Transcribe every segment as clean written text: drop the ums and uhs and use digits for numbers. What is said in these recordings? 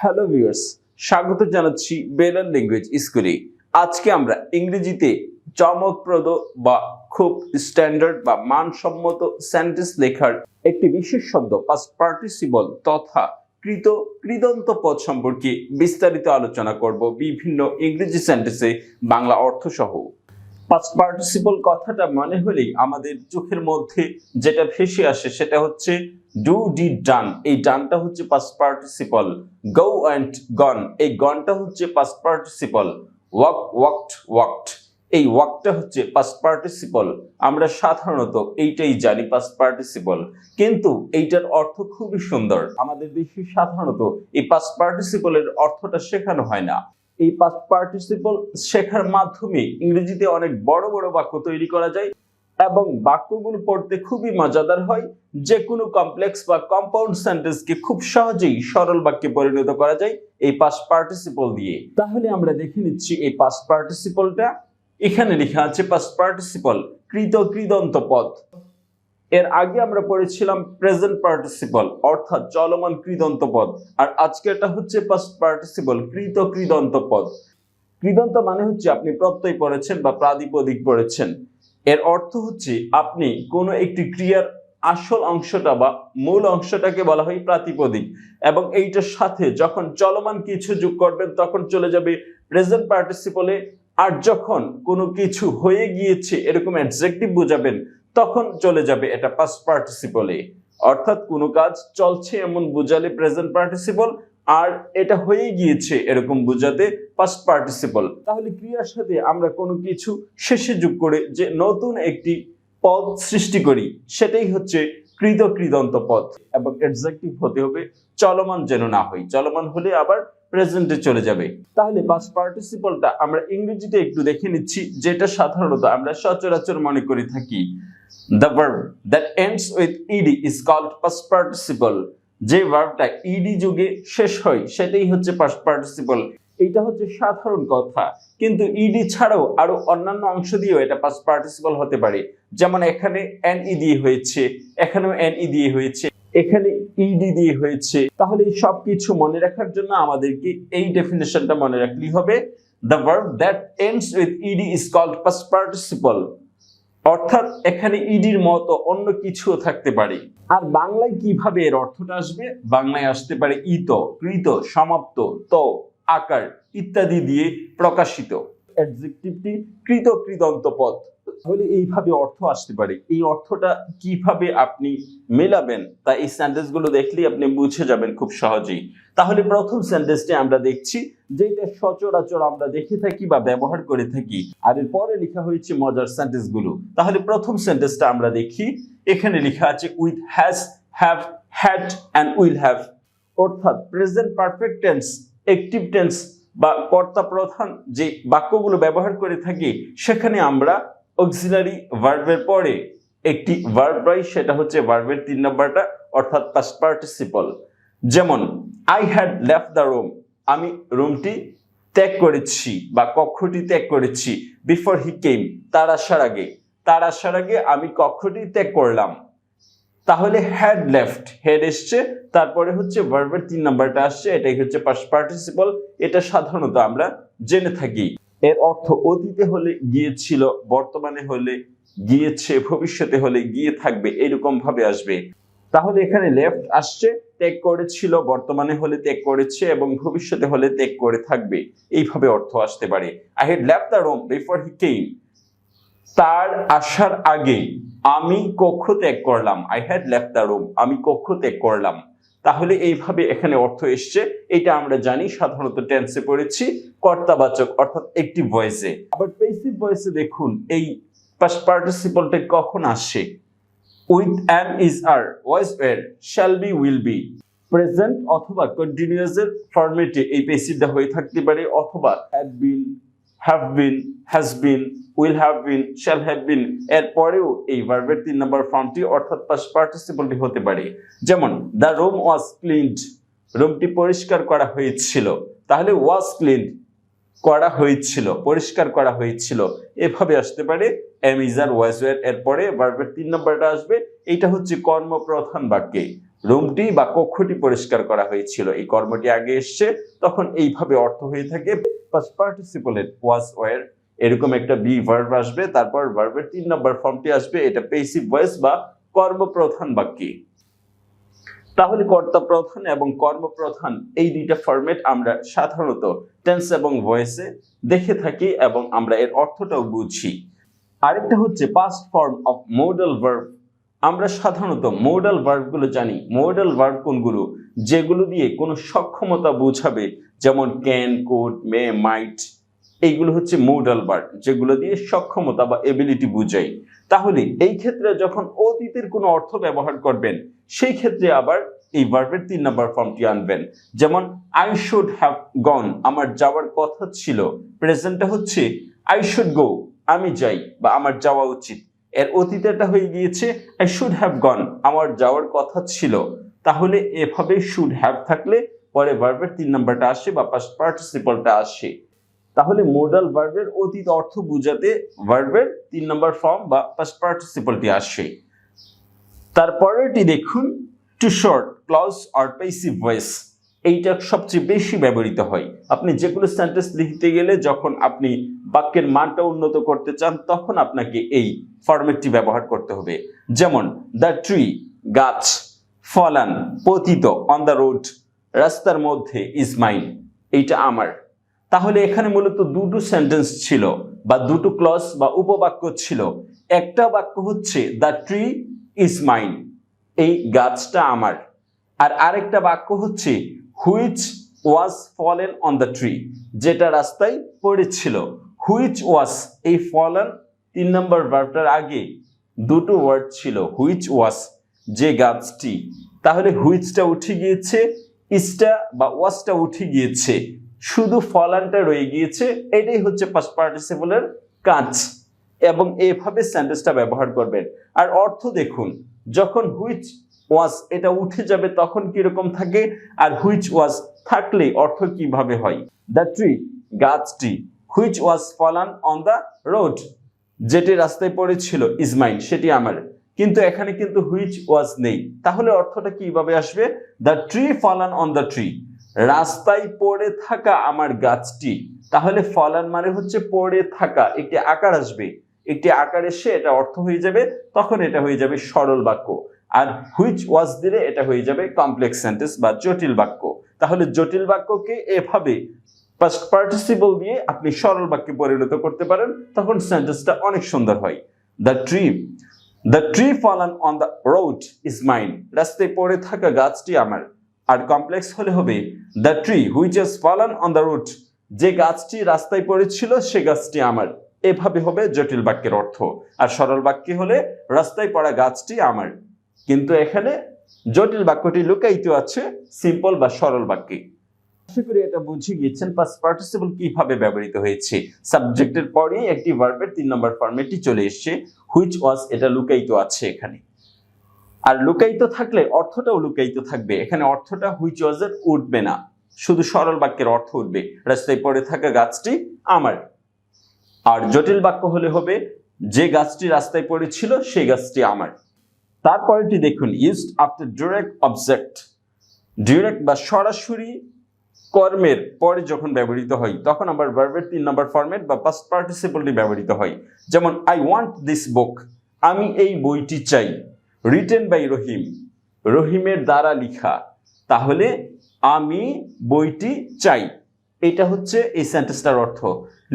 Hello viewers, স্বাগত জানাচ্ছি Belal language স্কুলে। আজকে আমরা ইংরেজিতে চমকপ্রদ বা খুব স্ট্যান্ডার্ড বা মানসম্মত সেন্টেন্স লেখার একটি বিশেষ শব্দ পাস্ট পার্টিসিপল তথা কৃদন্ত পদ সম্পর্কে বিস্তারিত আলোচনা করব বিভিন্ন ইংরেজি সেন্টেন্সে বাংলা অর্থ সহ। পাস্ট পার্টিসিপল কথাটা মনে হলেই আমাদের চোখের মধ্যে যেটা ভেসে আসে সেটা হচ্ছে ডু ডিড ডান। এই ডানটা হচ্ছে পাস্ট পার্টিসিপল। গো অ্যান্ড গন, এই গনটা হচ্ছে past participle. Walk walked walked, এই ওয়াকটা হচ্ছে পাস্ট পার্টিসিপল। আমরা সাধারণত এইটাই জানি পাস্ট পার্টিসিপল, কিন্তু এইটার অর্থ খুবই সুন্দর। আমাদের দেশে সাধারণত এই পাস্ট পার্টিসিপলের অর্থটা শেখানো হয় না। এই পাস্ট পার্টিসিপল শেখার মাধ্যমে ইংরেজিতে অনেক বড় বড় বাক্য তৈরি করা যায় এবং বাক্যগুলো পড়তে খুবই মজাদার হয়। যে কোনো কমপ্লেক্স বা কম্পাউন্ড সেন্টেন্সকে খুব সহজেই সরল বাক্যে পরিণত করা যায় এই পাস্ট পার্টিসিপল দিয়ে। তাহলে আমরা দেখে নিচ্ছি এই পাস্ট পার্টিসিপলটা। এখানে লেখা আছে পাস্ট পার্টিসিপল কৃদন্ত পদ। এর আগে আমরা পড়েছিলাম প্রেজেন্ট পার্টিসিপল অর্থাৎ চলমান কৃদন্ত পদ, আর আজকেরটা হচ্ছে পাস্ট পার্টিসিপল কৃদন্ত পদ। কৃদন্ত মানে হচ্ছে আপনি প্রত্যয় পড়েছেন বা প্রাতিপদিক পড়েছেন। এর অর্থ হচ্ছে আপনি কোনো একটি ক্রিয়ার আসল অংশটা বা মূল অংশটাকে বলা হয় প্রাতিপদিক, এবং এইটার সাথে যখন চলমান কিছু যোগ করবেন তখন চলে যাবে প্রেজেন্ট পার্টিসিপলে। আর যখন কোনো কিছু হয়ে গিয়েছে এরকম অ্যাডজেক্টিভ বোঝাবেন তখন চলে যাবে এটা পাস্ট পার্টিসিপলে। অর্থাৎ কোনো কাজ চলছে এমন বোঝালে প্রেজেন্ট পার্টিসিপল, আর এটা হয়ে গিয়েছে এরকম বোঝাতে পাস্ট পার্টিসিপল। তাহলে ক্রিয়ার সাথে আমরা কোনো কিছু শেষে যোগ করে যে নতুন একটি পদ সৃষ্টি করি সেটাই হচ্ছে কৃদন্ত পদ, এবং অ্যাডজেক্টিভ হতে হবে চলমান যেন না হয়। চলমান হলে আবার প্রেজেন্টে চলে যাবে। তাহলে পাস্ট পার্টিসিপলটা আমরা ইংরেজিতে একটু দেখে নিচ্ছি, যেটা সাধারণত আমরা সচরাচর মনে করে থাকি। The verb that ends with ed is called past participle. যে ভার্বটা ইডি যুগে শেষ হয় সেটাই হচ্ছে পাস্ট পার্টিসিপল। এইটা হচ্ছে সাধারণ কথা, কিন্তু ইডি ছাড়াও আরো অন্যান্য অংশ দিয়েও এটা পাস্ট পার্টিসিপল হতে পারে। যেমন এখানে এনই দিয়ে হয়েছে, এখানেও এনই দিয়ে হয়েছে, এখানে ইডি দিয়ে হয়েছে। তাহলে এই সবকিছু মনে রাখার জন্য আমাদেরকে এই ডেফিনেশনটা মনে রাখলেই হবে। The verb that ends with ed is called past participle. অর্থাৎ এখানে ইডির মতো অন্য কিছুও থাকতে পারে। আর বাংলায় কিভাবে এর অর্থটা আসবে? বাংলায় আসতে পারে ইত, কৃত, সমাপ্ত, ত, আকার ইত্যাদি দিয়ে প্রকাশিত। অ্যাডজেক্টিভটি কৃদন্ত পদ। তাহলে এইভাবে অর্থ আসতে পারে। এই অর্থটা কিভাবে আপনি মেলাবেন তা এই সেন্টেন্সগুলো দেখলেই আপনি বুঝে যাবেন খুব সহজেই। তাহলে প্রথম সেন্টেন্সটি আমরা দেখছি, যেটা সচরাচর আমরা দেখে থাকি বা ব্যবহার করে থাকি, আর এর পরে লেখা হয়েছে মজার সেন্টেন্সগুলো। তাহলে প্রথম সেন্টেন্সটা আমরা দেখি। এখানে লেখা আছে with has, have, had and will have. অর্থাৎ present perfect tense, active tense বা কর্তা প্রধান যে বাক্যগুলো ব্যবহার করে থাকি সেখানে আমরা অক্সিলারি ভার্বের পরে একটি ভার্ব পাই, সেটা হচ্ছে ভার্বের 3 নম্বরটা অর্থাৎ পাস্ট পার্টিসিপল। যেমন I had left the room, আমি রুমটি ত্যাগ করেছি বা কক্ষটি ত্যাগ করেছি। বিফোর হি কেম, তার আসার আগে আমি কক্ষটি ত্যাগ করলাম। তাহলে হ্যাড লেফট, হেড এসছে, তারপরে হচ্ছে ভার্বের 3 নম্বরটা আসছে, এটাই হচ্ছে পাস্ট পার্টিসিপল। এটা সাধারণত আমরা জেনে থাকি। এর অর্থ অতীতে হলে গিয়েছিল, বর্তমানে হলে গিয়েছে, ভবিষ্যতে হলে গিয়ে থাকবে, এরকম ভাবে আসবে। তাহলে এখানে লেফট আসছে, ত্যাগ করেছিল, বর্তমানে হলে ত্যাগ করেছে এবং ভবিষ্যতে হলে ত্যাগ করে থাকবে, এইভাবে অর্থ আসতে পারে। I had left the room before he came, তার আসার আগে আমি কক্ষ ত্যাগ করলাম। I had left the room, আমি কক্ষ ত্যাগ করলাম। তাহলে এইভাবে এখানে অর্থ এসছে। এটা আমরা জানি, সাধারণত টেন্সে পড়েছি কর্তাবাচক অর্থাৎ অ্যাক্টিভ ভয়েসে। আবার প্যাসিভ ভয়েসে দেখুন এই পাস্ট পার্টিসিপলটা কখন আসে। With am, is, are, was, were, shall be, will be. Present অথবা কন্টিনিউয়াসের ফরম্যাটে এই প্যাসিভটা হয়ে থাকতে পারে, অথবা had been, have been, has been, will have been, shall have been এর পরেও এই ভার্বের 3 নম্বর ফর্মটি অর্থাৎ পাস্ট পার্টিসিপলটি হতে পারে। যেমন দ্য রুম ওয়াজ ক্লিনড, রুমটি পরিষ্কার করা হয়েছিল। তাহলে ওয়াজ ক্লিনড, করা হয়েছিল, পরিষ্কার করা হয়েছিল, এভাবে আসতে পারে। Am, is, are, was, were এর পরে ভার্বের 3 নম্বরটা আসবে। এটা হচ্ছে কর্মপ্রধান বাক্যে। রুমটি বা কক্ষটি পরিষ্কার করা হয়েছিল। এই কর্মটি আগে এসছে, তখন এইভাবে অর্থ হয়ে থাকে পাস্ট পার্টিসিপলের ওয়াজ ওয়্যার, এরকম একটা বি ভার্ব আসবে, তারপর ভার্বের 3 নম্বর ফর্মটি আসবে, এটা পেসিভ ভয়েস বা কর্মপ্রধান বাক্যে। তাহলে কর্তা প্রধান এবং কর্মপ্রধান এই দুইটা ফরম্যাট আমরা সাধারণত টেন্স এবং ভয়েসে দেখে থাকি এবং আমরা এর অর্থটাও বুঝি। আরেকটা হচ্ছে past form of modal verb. আমরা সাধারণত মোডাল ভার্বগুলো জানি। মোডাল ভার্ব কোনগুলো? যেগুলো দিয়ে কোনো সক্ষমতা বোঝাবে, যেমন ক্যান, কুড, মে, মাইট, এইগুলো হচ্ছে মোডাল ভার্ব, যেগুলো দিয়ে সক্ষমতা বা এবিলিটি বোঝায়। তাহলে এই ক্ষেত্রে যখন অতীতের কোনো অর্থ ব্যবহার করবেন, সেই ক্ষেত্রে আবার এই ভার্বের 3 নম্বর ফর্মটি আনবেন। যেমন আই শুড হ্যাভ গন, আমার যাওয়ার কথা ছিল। প্রেজেন্টটা হচ্ছে আই শুড গো, আমি যাই বা আমার যাওয়া উচিত। এর অতীতটা হয়ে গিয়েছে আই শুড হ্যাভ গন, আমার যাওয়ার কথা ছিল। তাহলে এভাবে শুড হ্যাভ থাকলে পরে ভার্বের 3 নম্বরটা আসে বা পাস্ট পার্টিসিপলটা আসে। তাহলে মোডাল ভার্বের অতীত অর্থ বোঝাতে ভার্বের 3 নম্বর ফর্ম বা পাস্ট পার্টিসিপলটি আসে। তারপরেরটি দেখুন, to short clause or passive voice. এইটা সবচেয়ে বেশি ব্যবহৃত হয়। আপনি যেগুলো সেন্টেন্স লিখতে গেলে যখন আপনি বাক্যের মানটা উন্নত করতে চান, তখন আপনাকে এই ফরম্যাটটি ব্যবহার করতে হবে। যেমন দ্য ট্রি, গাছ, ফলান, পতিত, অন দ্য রোড, রাস্তার মধ্যে, ইজ মাইন, এইটা আমার। তাহলে এখানে মূলত দুটো সেন্টেন্স ছিল বা দুটো ক্লজ বা উপবাক্য ছিল। একটা বাক্য হচ্ছে দ্য ট্রি ইজ মাইন, এই গাছটা আমার। আর আরেকটা বাক্য হচ্ছে which was fallen on the tree, যেটা রাস্তায় পড়েছিল। হুইচ ওয়াজ, এই ফলেন 3 নম্বর ভার্বটার আগে দুটো ওয়ার্ড ছিল, হুইচ ওয়াজ, যে গাছটি। তাহলে হুইচটা উঠে গিয়েছে, ইজটা বা ওয়াজটা উঠে গিয়েছে, শুধু ফলানটা রয়ে গিয়েছে। এটাই হচ্ছে পাস্ট পার্টিসিপলের কাজ এবং এভাবে সেন্টেন্সটা ব্যবহার করবেন। আর অর্থ দেখুন, যখন হুইচ ওয়াজ এটা উঠে যাবে তখন কিরকম থাকে, আর হুইচ ওয়াজ থাকলে অর্থ কিভাবে হয়। দ্য ট্রি, গাছটি, which was fallen on the road, যেটি রাস্তায় পড়েছিল, ইজ মাইন, সেটি আমার। কিন্তু এখানে কিন্তু হুইচ ওয়াজ নেই, তাহলে অর্থটা কিভাবে আসবে? The tree fallen on the tree, রাস্তায় পড়ে থাকা আমার গাছটি। তাহলে ফলান মানে হচ্ছে পড়ে থাকা, একটি আকার আসবে, একটি আকার এসে এটা অর্থ হয়ে যাবে, তখন এটা হয়ে যাবে সরল বাক্য। আর হুইচ ওয়াজ দিলে এটা হয়ে যাবে কমপ্লেক্স সেন্টেন্স বা জটিল বাক্য। তাহলে জটিল বাক্যকে এভাবে পাস্ট পার্টিসিপল দিয়ে আপনি সরল বাক্যে পরিণত করতে পারেন, তখন সেন্টেন্সটা অনেক সুন্দর হয়। The tree fallen on the road is mine, রাস্তায় পড়ে থাকা গাছটি আমার। আর কমপ্লেক্স হলে হবে the tree which has fallen on the road, যে গাছটি রাস্তায় পড়েছিল সে গাছটি আমার। এভাবে হবে জটিল বাক্যের অর্থ। আর সরল বাক্যে হলে রাস্তায় পড়া গাছটি আমার। কিন্তু এখানে জটিল বাক্যটি লুকায়িত আছে সিম্পল বা সরল বাক্যে। আশা করি এটা বুঝে গিয়েছেন পাস্ট পার্টিসিপল কিভাবে ব্যবহৃত হয়েছে। সাবজেক্টের পরেই একটি ভার্বের 3 নম্বর ফরম্যাটটি চলে এসেছে, হুইচ ওয়াজ, এটা লুকায়িত আছে এখানে। আর লুকায়িত থাকলে অর্থটাও লুকায়িত থাকবে। এখানে অর্থটা হুইচ ওয়াজের উঠবে না, শুধু সরল বাক্যের অর্থ উঠবে, রাস্তায় পড়ে থাকা গাছটি আমার। আর জটিল বাক্য হলে হবে যে গাছটি রাস্তায় পড়েছিল সেই গাছটি আমার। তারপরেটি দেখুন, used after direct object. Direct বা সরাসরি কর্মের পরে যখন ব্যবহৃত হয়, তখন আবার ভার্বের 3 নম্বর ফরম্যাট বা পাস্ট পার্টিসিপলটি ব্যবহৃত হয়। যেমন আই ওয়ান্ট দিস বুক, আমি এই বইটি চাই। রিটেন বাই রহিম, রহিমের দ্বারা লিখা। তাহলে আমি বইটি চাই, এটা হচ্ছে এই সেন্টেন্সটার অর্থ।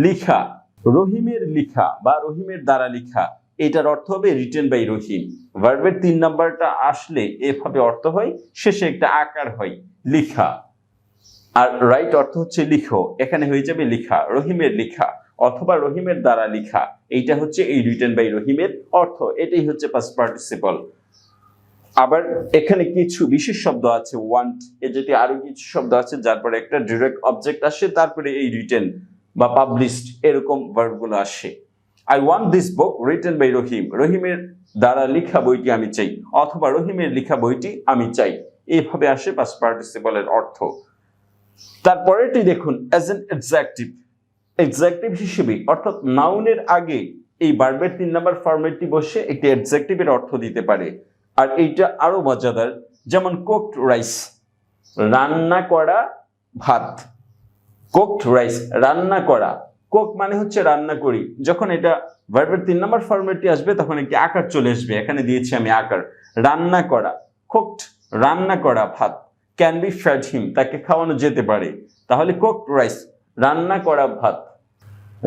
লিখা, রহিমের লিখা বা রহিমের দ্বারা লিখা, এটার অর্থ হবে রিটেন বাই রহিম। ভার্বের 3 নাম্বারটা আসলে এভাবে অর্থ হয়, শেষে একটা আকার হয়, লিখা। আর রাইট অর্থ হচ্ছে লিখো, এখানে হয়ে যাবে লিখা, রহিমের লিখা অথবা রহিমের দ্বারা লিখা। এইটা হচ্ছে এই রিটেন বাই রহিমের অর্থ। এটাই হচ্ছে পাস্ট পার্টিসিপল। আবার এখানে কিছু বিশেষ শব্দ আছে, ওয়ান্ট, এ যেটি আরো কিছু শব্দ আছে যার পরে একটা ডাইরেক্ট অবজেক্ট আসে, তারপরে এই রিটেন বা পাবলিশড এরকম ভার্বগুলো আসে। I want this book written by Rahim, রহিমের দ্বারা লেখা বইটি আমি চাই, অথবা রহিমের লেখা বইটি আমি চাই। এইভাবে আসে পাস্ট পার্টিসিপলের অর্থ। তারপরেটি দেখুন, অ্যাজ এন অ্যাডজেক্টিভ, অ্যাডজেক্টিভ হিসেবে অর্থাৎ নাউনের আগে এই ভার্বের 3 নাম্বার ফরম্যাটটি বসে একটি অ্যাডজেক্টিভের অর্থ দিতে পারে। আর এইটা আরো মজাদার, যেমন cooked rice, রান্না করা ভাত। cooked rice, রান্না করা। cook মানে হচ্ছে রান্না করি। যখন এটা ভার্বের 3 নম্বর ফরম্যাটে আসবে তখন একটি আকার চলে আসবে। এখানে দিয়েছি আমি আকার। রান্না করা, cooked, রান্না করা ভাত। can be fed him, তাকে খাওয়ানো যেতে পারে। তাহলে cooked rice, রান্না করা ভাত।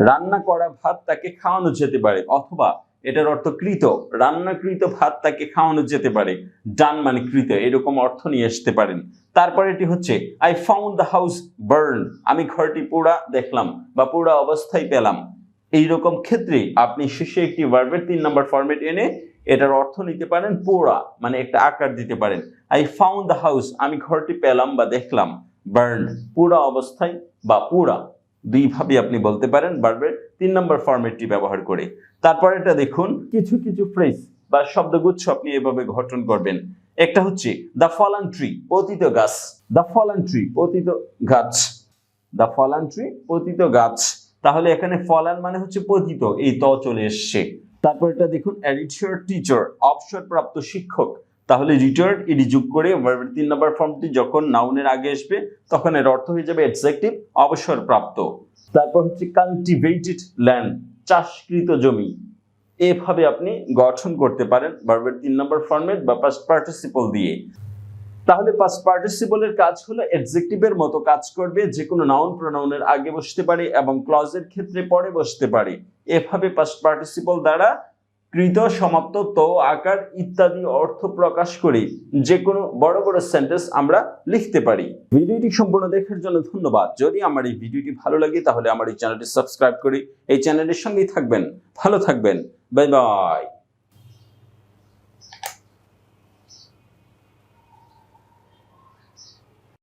রান্না করা ভাত তাকে খাওয়ানো যেতে পারে, অথবা এটার অর্থ কৃত, রান্নাকৃত ভাত তাকে খাওয়ানো যেতে পারে। ডান মানে কৃত, এরকম অর্থ নিয়ে আসতে পারেন। তারপর এটি হচ্ছে I found the house burned, আমি ঘরটি পোড়া দেখলাম বা পোড়া অবস্থায় পেলাম। এইরকম ক্ষেত্রে আপনি শেষে একটি ভার্বের 3 নম্বর ফরম্যাট এনে এটার অর্থ নিতে পারেন পোড়া, মানে একটা আকার দিতে পারেন। I found the house, আমি ঘরটি পেলাম বা দেখলাম, burned, পোড়া অবস্থায় বা পোড়া। দুইভাবে আপনি বলতে পারেন ভার্বের 3 নম্বর ফরম্যাটটি ব্যবহার করে। তারপর এটা দেখুন, কিছু কিছু ফ্রেজ বা শব্দগুচ্ছ আপনি এভাবে গঠন করবেন। একটা হচ্ছে দ্য ফলান ট্রি, পতিত গাছ। দ্য ফলান ট্রি, পতিত গাছ। দ্য ফলান ট্রি, পতিত গাছ। তাহলে এখানে ফলান মানে হচ্ছে পতিত, এই ত চলে এসছে। তারপর এটা দেখুন, a retired teacher, অবসরপ্রাপ্ত শিক্ষক। তাহলে রিটায়ার্ড ইডি যোগ করে ভার্বের 3 নম্বর ফর্মটি যখন নাউনের আগে আসবে তখন এর অর্থ হয়ে যাবে অ্যাডজেক্টিভ, অবসরপ্রাপ্ত। তারপর হচ্ছে কাল্টিভেটেড ল্যান্ড, চাষকৃত জমি। এভাবে আপনি গঠন করতে পারেন ভার্বের 3 নম্বর ফরম্যাট বা পাস্ট পার্টিসিপল দিয়ে। তাহলে পাস্ট পার্টিসিপলের কাজ হলো অ্যাডজেক্টিভের মতো কাজ করবে, যে কোনো নাউন প্রোনাউনের আগে বসতে পারে এবং ক্লজের ক্ষেত্রে পরে বসতে পারে। এভাবে পাস্ট পার্টিসিপল দ্বারা কৃত, সমাপ্ত, তো, আকার ইত্যাদি অর্থ প্রকাশ করে যে কোনো বড় বড় সেন্টেন্স আমরা লিখতে পারি। ভিডিওটি সম্পূর্ণ দেখার জন্য ধন্যবাদ। যদি আমার এই ভিডিওটি ভালো লাগে তাহলে আমার এই চ্যানেলটি সাবস্ক্রাইব করে এই চ্যানেলের সঙ্গেই থাকবেন। ভালো থাকবেন। Bye bye.